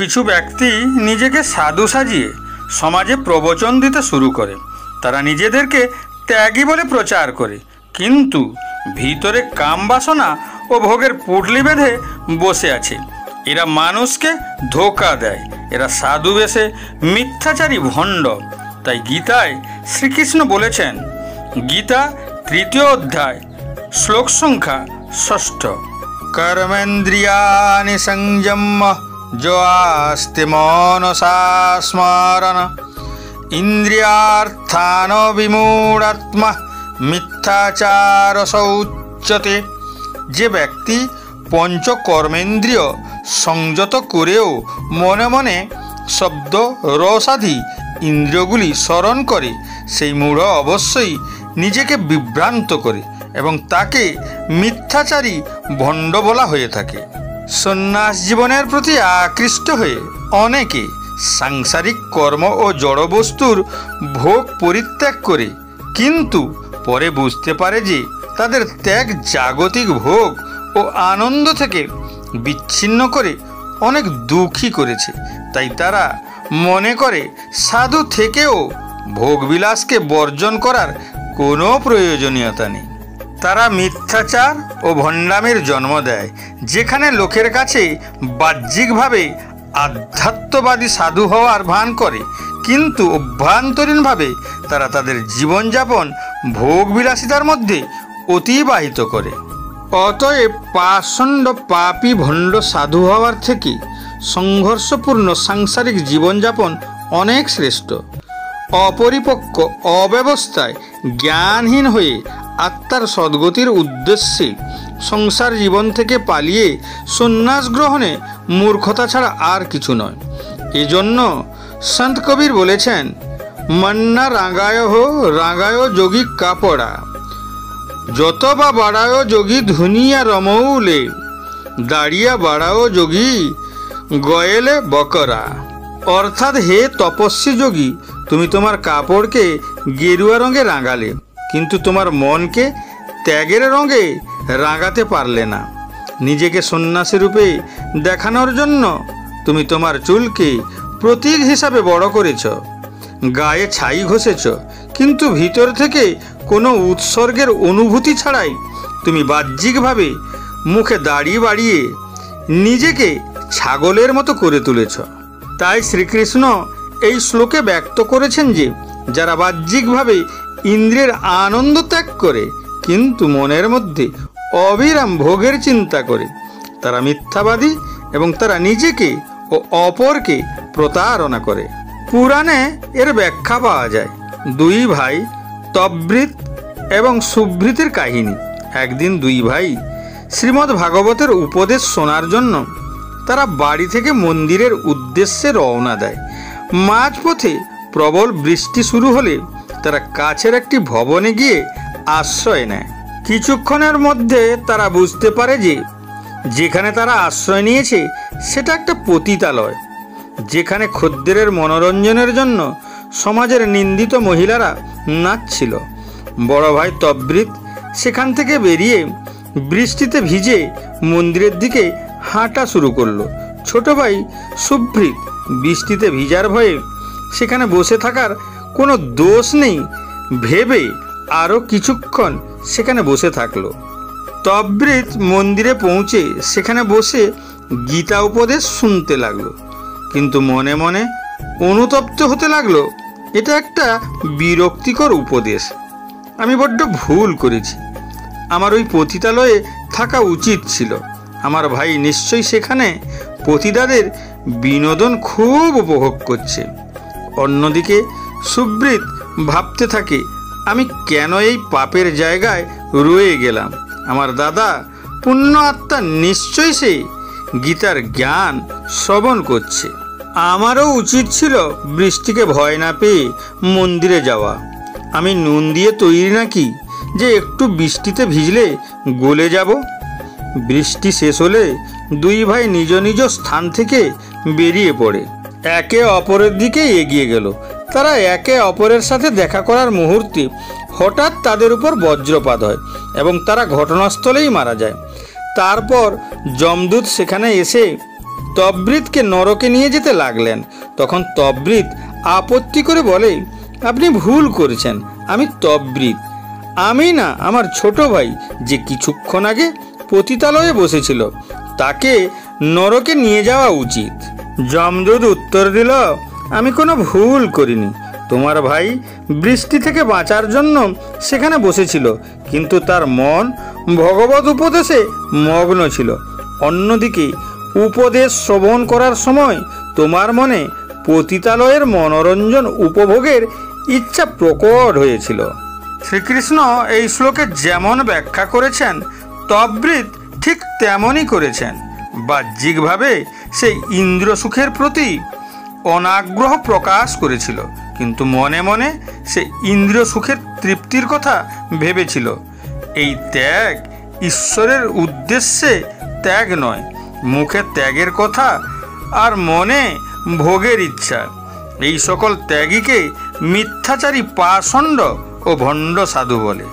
কিছু ব্যক্তি নিজেকে সাধু সাজিয়ে সমাজে প্রবচন দিতে শুরু করে। তারা নিজেদেরকে ত্যাগী বলে প্রচার করে, কিন্তু ভিতরে কাম বাসনা ও ভোগের পুটলি বেঁধে বসে আছে। এরা মানুষকে ধোঁকা দেয়। এরা সাধু বেশে মিথ্যাচারী ভণ্ড। তাই গীতায় শ্রীকৃষ্ণ বলেছেন, গীতা 3 অধ্যায় শ্লোক সংখ্যা 6, कर्मेन्द्रियाणि संयम्य जो आस्ते मनसा स्मरण इंद्रियार्थान विमूढ़ात्मा मिथ्याचार उच्यते। যে ব্যক্তি পঞ্চকর্মেন্দ্রিয় সংযত করেও মনে মনে শব্দ রসাদি ইন্দ্রিয়গুলি স্মরণ করে, সেই মূঢ় অবশ্যই নিজেকে বিভ্রান্ত করে এবং তাকে মিথ্যাচারী ভণ্ড বলা হয়ে থাকে। সন্ন্যাস জীবনের প্রতি আকৃষ্ট হয়ে অনেকে সাংসারিক কর্ম ও জড়বস্তুর ভোগ পরিত্যাগ করে, কিন্তু পরে বুঝতে পারে যে তাদের ত্যাগ জাগতিক ভোগ ও আনন্দ থেকে বিচ্ছিন্ন করে অনেক দুঃখী করেছে। তাই তারা মনে করে সাধু থেকেও ভোগবিলাসকে বর্জন করার কোনো প্রয়োজনীয়তা নেই। তারা মিথ্যাচার ও ভণ্ডামির জন্ম দেয়, যেখানে লোকের কাছে বাহ্যিকভাবে আধ্যাত্মবাদী সাধু হওয়ার ভান করে, কিন্তু অভ্যন্তরীণভাবে তারা তাদের জীবনযাপন ভোগবিলাসিতার মধ্যে অতিবাহিত করে। অতএব পাষণ্ড পাপী ভণ্ড সাধু হওয়ার থেকে সংঘর্ষপূর্ণ সাংসারিক জীবনযাপন অনেক শ্রেষ্ঠ। অপরিপক্ক অব্যবস্থায় জ্ঞানহীন হয়ে আত্মার সদ্গতির উদ্দেশ্যে সংসার জীবন থেকে পালিয়ে সন্ন্যাস গ্রহণে মূর্খতা ছাড়া আর কিছু নয়। এজন্য সন্ত কবির বলেছেন, মন্না রাঙায় হো রাঙায় যোগী কাপড়া, যত বা বাড়ায় যোগী ধুনিয়া রমৌলে, দাঁড়িয়া বাড়াও যোগী গয়েলে বকরা। অর্থাৎ, হে তপস্বী যোগী, তুমি তোমার কাপড়কে গেরুয়া রঙে রাঙালে, কিন্তু তোমার মনকে ত্যাগের রঙে রাঙাতে পারলে না। নিজেকে সন্ন্যাসী রূপে দেখানোর জন্য তুমি তোমার চুলকে প্রতীক হিসাবে বড় করেছ, গায়ে ছাই ঘষেছ, কিন্তু ভিতর থেকে কোনো উৎসর্গের অনুভূতি ছাড়াই তুমি বাহ্যিকভাবে মুখে দাড়ি বাড়িয়ে নিজেকে ছাগলের মতো করে তুলেছ। তাই শ্রীকৃষ্ণ এই শ্লোকে ব্যক্ত করেছেন যে যারা বাহ্যিকভাবে ইন্দ্রিয়ের আনন্দ ত্যাগ করে কিন্তু মনের মধ্যে অবিরাম ভোগের চিন্তা করে, তারা মিথ্যাবাদী এবং তারা নিজেকে ও অপরকে প্রতারণা করে। পুরাণে এর ব্যাখ্যা পাওয়া যায়। 2 ভাই তবৃত এবং সুভৃতের কাহিনী। একদিন 2 ভাই শ্রীমদ্ ভাগবতের উপদেশ শোনার জন্য তারা বাড়ি থেকে মন্দিরের উদ্দেশ্যে রওনা দেয়। মাঝপথে প্রবল বৃষ্টি শুরু হলে তারা কাছের একটি ভবনে গিয়ে আশ্রয় নেয়। কিছুক্ষণের মধ্যে তারা বুঝতে পারে যে যেখানে তারা আশ্রয় নিয়েছে সেটা একটা পতিতালয়, যেখানে খদ্দেরের মনোরঞ্জনের জন্য সমাজের নিন্দিত মহিলারা নাচছিল। বড় ভাই তবৃত সেখান থেকে বেরিয়ে বৃষ্টিতে ভিজে মন্দিরের দিকে হাঁটা শুরু করলো। ছোট ভাই সুভৃত বৃষ্টিতে ভিজার ভয়ে সেখানে বসে থাকার কোনো দোষ নেই ভেবে আরও কিছুক্ষণ সেখানে বসে থাকলো। তবৃত মন্দিরে পৌঁছে সেখানে বসে গীতা উপদেশ শুনতে লাগলো, কিন্তু মনে মনে অনুতপ্ত হতে লাগলো, এটা একটা বিরক্তিকর উপদেশ। আমি বড্ড ভুল করেছি। আমার ওই পতিতালয়ে থাকা উচিত ছিল। আমার ভাই নিশ্চয়ই সেখানে পতিতাদের বিনোদন খুব উপভোগ করছে। অন্যদিকে সুব্রত ভাবতে থাকে, আমি কেন এই পাপের জায়গায় রয়ে গেলাম? আমার দাদা পুণ্য আত্মা নিশ্চয়ই সে গীতার জ্ঞান শ্রবণ করছে। আমারও উচিত ছিল বৃষ্টিকে ভয় না পেয়ে মন্দিরে যাওয়া। আমি নুন দিয়ে তৈরি নাকি যে একটু বৃষ্টিতে ভিজলে গলে যাব? বৃষ্টি শেষ হলে 2 ভাই নিজ নিজ স্থান থেকে বেরিয়ে পড়ে একে অপরের দিকে এগিয়ে গেল। তারা একে অপরের সাথে দেখা করার মুহূর্তে হঠাৎ তাদের উপর বজ্রপাত হয় এবং তারা ঘটনাস্থলেই মারা যায়। তারপর যমদূত সেখানে এসে তবৃতকে নরকে নিয়ে যেতে লাগলেন। তখন তবৃত আপত্তি করে বলে, আপনি ভুল করেছেন, আমি তবৃত, আমি না আমার ছোট ভাই যে কিছুক্ষণ আগে পতিতালয়ে বসেছিল, তাকে নরকে নিয়ে যাওয়া উচিত। যমদূত উত্তর দিল, আমি কোনো ভুল করিনি। তোমার ভাই বৃষ্টি থেকে বাঁচার জন্য সেখানে বসেছিল, কিন্তু তার মন ভগবত উপদেশে মগ্ন ছিল। অন্যদিকে উপদেশ শ্রবণ করার সময় তোমার মনে পতিতালয়ের মনোরঞ্জন উপভোগের ইচ্ছা প্রকট হয়েছিল। শ্রীকৃষ্ণ এই শ্লোকে যেমন ব্যাখ্যা করেছেন, তবৃত ঠিক তেমনই করেছেন। বাহ্যিকভাবে সেই ইন্দ্র সুখের প্রতি অনাগ্রহ প্রকাশ করেছিল, কিন্তু মনে মনে সে ইন্দ্রিয় সুখের তৃপ্তির কথা ভেবেছিল। এই ত্যাগ ঈশ্বরের উদ্দেশ্যে ত্যাগ নয়, মুখে ত্যাগের কথা আর মনে ভোগের ইচ্ছা। এই সকল ত্যাগীকে মিথ্যাচারী পাষণ্ড ও ভণ্ড সাধু বলে।